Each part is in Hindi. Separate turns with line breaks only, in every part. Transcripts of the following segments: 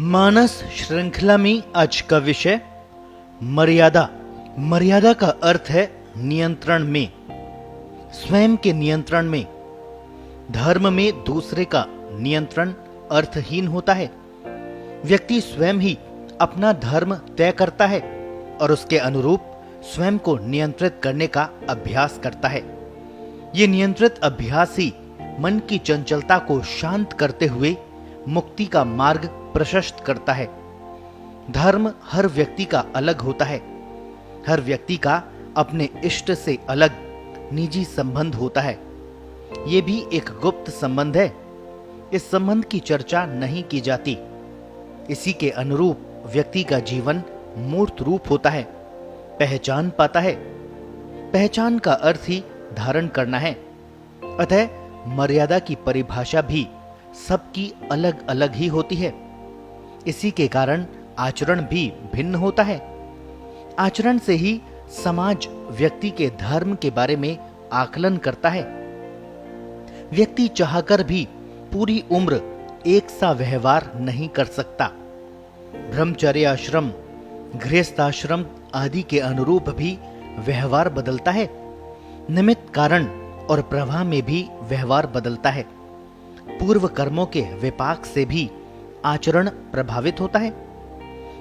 मानस श्रृंखला में आज का विषय मर्यादा। मर्यादा का अर्थ है नियंत्रण में, स्वयं के नियंत्रण में। धर्म में दूसरे का नियंत्रण अर्थहीन होता है। व्यक्ति स्वयं ही अपना धर्म तय करता है और उसके अनुरूप स्वयं को नियंत्रित करने का अभ्यास करता है। ये नियंत्रित अभ्यास ही मन की चंचलता को शांत करते हुए मुक्ति का मार्ग प्रशस्त करता है। धर्म हर व्यक्ति का अलग होता है। हर व्यक्ति का अपने इष्ट से अलग निजी संबंध होता है। ये भी एक गुप्त संबंध है। इस संबंध की चर्चा नहीं की जाती। इसी के अनुरूप व्यक्ति का जीवन मूर्त रूप होता है, पहचान पाता है। पहचान का अर्थ ही धारण करना है। अतः मर्यादा की परिभाषा भी सबकी अलग अलग ही होती है। इसी के कारण आचरण भी भिन्न होता है। आचरण से ही समाज व्यक्ति के धर्म के बारे में आकलन करता है। व्यक्ति चाहकर भी पूरी उम्र एक सा व्यवहार नहीं कर सकता। ब्रह्मचर्य आश्रम, गृहस्थाश्रम आदि के अनुरूप भी व्यवहार बदलता है। निमित्त कारण और प्रवाह में भी व्यवहार बदलता है। पूर्व कर्मों के विपाक से भी आचरण प्रभावित होता है।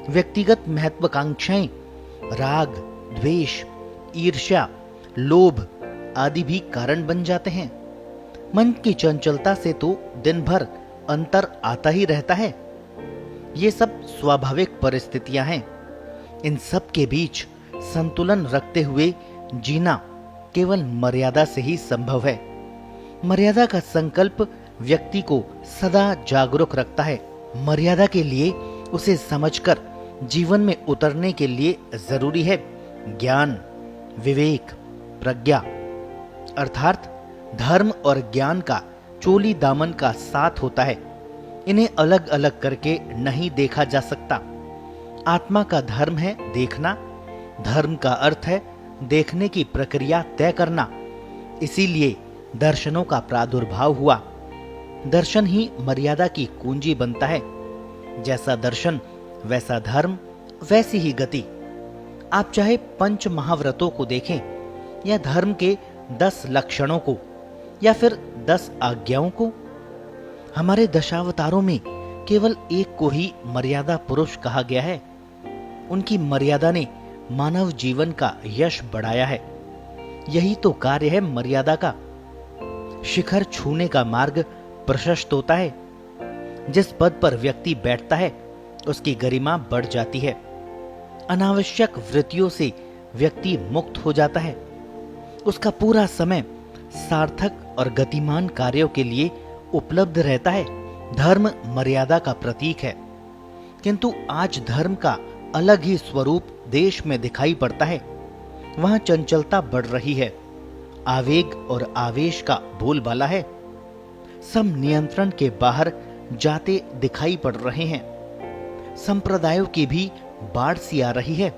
व्यक्तिगत महत्वाकांक्षाएं, राग, द्वेष, ईर्ष्या, लोभ आदि भी कारण बन जाते हैं। मन की चंचलता से तो दिन भर अंतर आता ही रहता है। ये सब स्वाभाविक परिस्थितियां हैं। इन सब के बीच संतुलन रखते हुए जीना केवल मर्यादा से ही संभव है। मर्यादा का संकल्प व्यक्ति को सदा जागरूक रखता है। मर्यादा के लिए उसे समझकर जीवन में उतरने के लिए जरूरी है ज्ञान, विवेक, प्रज्ञा। अर्थात धर्म और ज्ञान का चोली दामन का साथ होता है। इन्हें अलग अलग करके नहीं देखा जा सकता। आत्मा का धर्म है देखना। धर्म का अर्थ है देखने की प्रक्रिया तय करना। इसीलिए दर्शनों का प्रादुर्भाव हुआ। दर्शन ही मर्यादा की कुंजी बनता है। जैसा दर्शन वैसा धर्म, वैसी ही गति। आप चाहे पंच महाव्रतों को देखें या धर्म के 10 लक्षणों को या फिर 10 आज्ञाओं को। हमारे दशावतारों में केवल एक को ही मर्यादा पुरुष कहा गया है। उनकी मर्यादा ने मानव जीवन का यश बढ़ाया है। यही तो कार्य है मर्यादा का। शिखर छूने का मार्ग प्रशस्त होता है। जिस पद पर व्यक्ति बैठता है उसकी गरिमा बढ़ जाती है। अनावश्यक वृत्तियों से व्यक्ति मुक्त हो जाता है। उसका पूरा समय सार्थक और गतिमान कार्यों के लिए उपलब्ध रहता है। धर्म मर्यादा का प्रतीक है। किंतु आज धर्म का अलग ही स्वरूप देश में दिखाई पड़ता है। वहां चंचलता बढ़ रही है। आवेग और आवेश का बोलबाला है। सब नियंत्रण के बाहर जाते दिखाई पड़ रहे हैं। संप्रदायों की भी बाढ़ सी आ रही है।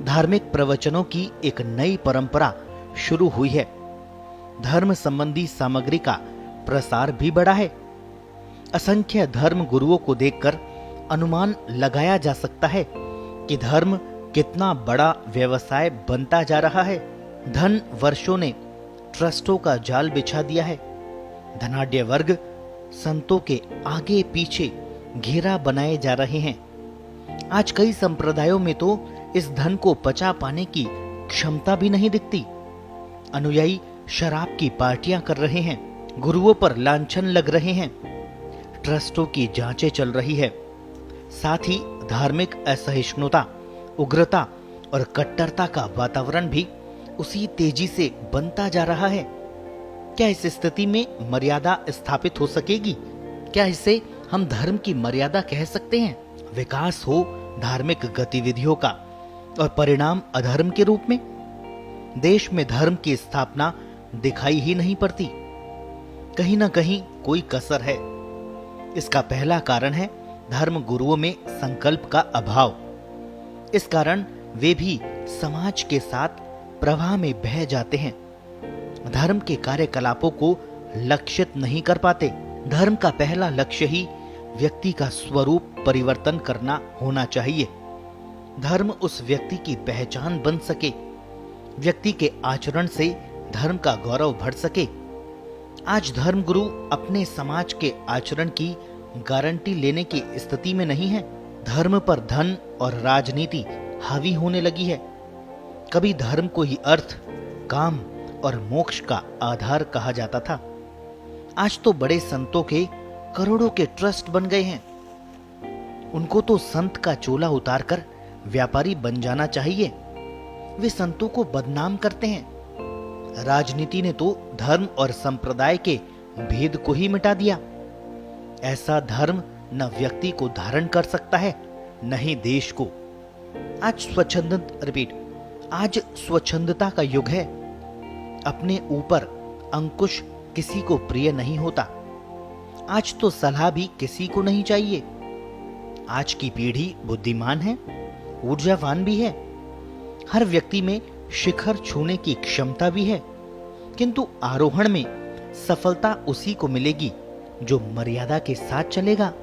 धार्मिक प्रवचनों की एक नई परंपरा शुरू हुई है। धर्म संबंधी सामग्री का प्रसार भी बढ़ा है। असंख्य धर्म गुरुओं को देखकर अनुमान लगाया जा सकता है कि धर्म कितना बड़ा व्यवसाय बनता जा रहा है। धन वर्षों ने ट्रस्टों का जाल बिछा दिया है। धनाढ्य वर्ग संतों के आगे पीछे घेरा बनाए जा रहे हैं। आज कई संप्रदायों में तो इस धन को पचा पाने की क्षमता भी नहीं दिखती। अनुयायी शराब की पार्टियां कर रहे हैं। गुरुओं पर लांछन लग रहे हैं। ट्रस्टों की जांचें चल रही है। साथ ही धार्मिक असहिष्णुता, उग्रता और कट्टरता का वातावरण भी उसी तेजी से बनता जा रहा है। क्या इस स्थिति में मर्यादा स्थापित हो सकेगी? क्या इसे हम धर्म की मर्यादा कह सकते हैं? विकास हो धार्मिक गतिविधियों का और परिणाम अधर्म के रूप में? देश में धर्म की स्थापना दिखाई ही नहीं पड़ती। कहीं ना कहीं कोई कसर है। इसका पहला कारण है धर्म गुरुओं में संकल्प का अभाव। इस कारण वे भी समाज के साथ प्रवाह में बह जाते हैं। धर्म के कार्यकलापों को लक्षित नहीं कर पाते। धर्म का पहला लक्ष्य ही व्यक्ति का स्वरूप परिवर्तन करना होना चाहिए। धर्म उस व्यक्ति की पहचान बन सके, व्यक्ति के आचरण से धर्म का गौरव बढ़ सके। आज धर्मगुरु अपने समाज के आचरण की गारंटी लेने की स्थिति में नहीं है। धर्म पर धन और राजनीति हावी होने लगी है। कभी धर्म को ही अर्थ, काम और मोक्ष का आधार कहा जाता था। आज तो बड़े संतों के करोड़ों के ट्रस्ट बन गए हैं। उनको तो संत का चोला उतारकर व्यापारी बन जाना चाहिए। वे संतों को बदनाम करते हैं। राजनीति ने तो धर्म और संप्रदाय के भेद को ही मिटा दिया। ऐसा धर्म न व्यक्ति को धारण कर सकता है, न ही देश को। आज स्वच्छंदता का युग है। अपने ऊपर अंकुश किसी को प्रिय नहीं होता। आज तो सलाह भी किसी को नहीं चाहिए। आज की पीढ़ी बुद्धिमान है, ऊर्जावान भी है। हर व्यक्ति में शिखर छूने की क्षमता भी है, किंतु आरोहण में सफलता उसी को मिलेगी जो मर्यादा के साथ चलेगा।